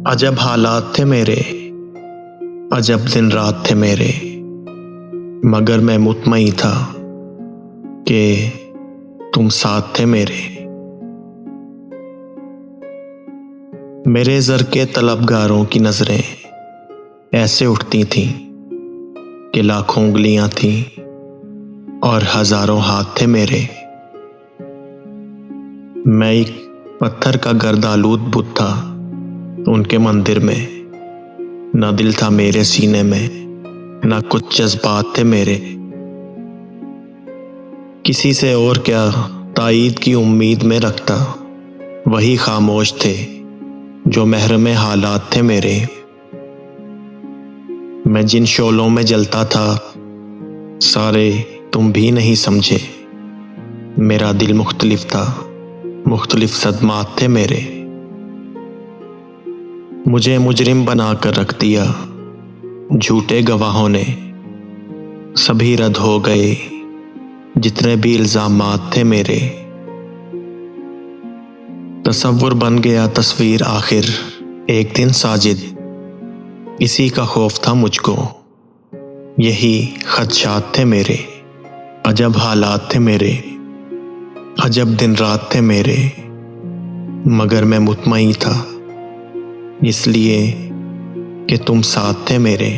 अजब हालात थे मेरे, अजब दिन रात थे मेरे, मगर मैं मुतमईन था कि तुम साथ थे मेरे। मेरे ज़र के तलबगारों की नज़रें ऐसे उठती थीं कि लाखों उंगलियां थीं और हजारों हाथ थे मेरे। मैं एक पत्थर का गर्दालूद बुत था उनके मंदिर में, न दिल था मेरे सीने में, न कुछ जज्बात थे मेरे। किसी से और क्या ताईद की उम्मीद में रखता, वही खामोश थे जो महरमे हालात थे मेरे। मैं जिन शोलों में जलता था सारे तुम भी नहीं समझे। मेरा दिल मुख्तलिफ था, मुख्तलिफ सदमात थे मेरे। मुझे मुजरिम बनाकर रख दिया झूठे गवाहों ने, सभी रद्द हो गए जितने भी इल्जामात थे मेरे। तसव्वुर बन गया तस्वीर आखिर एक दिन साजिद, इसी का खौफ था मुझको, यही खदशात थे मेरे। अजब हालात थे मेरे, अजब दिन रात थे मेरे, मगर मैं मुतमईन था इसलिए कि तुम साथ थे मेरे।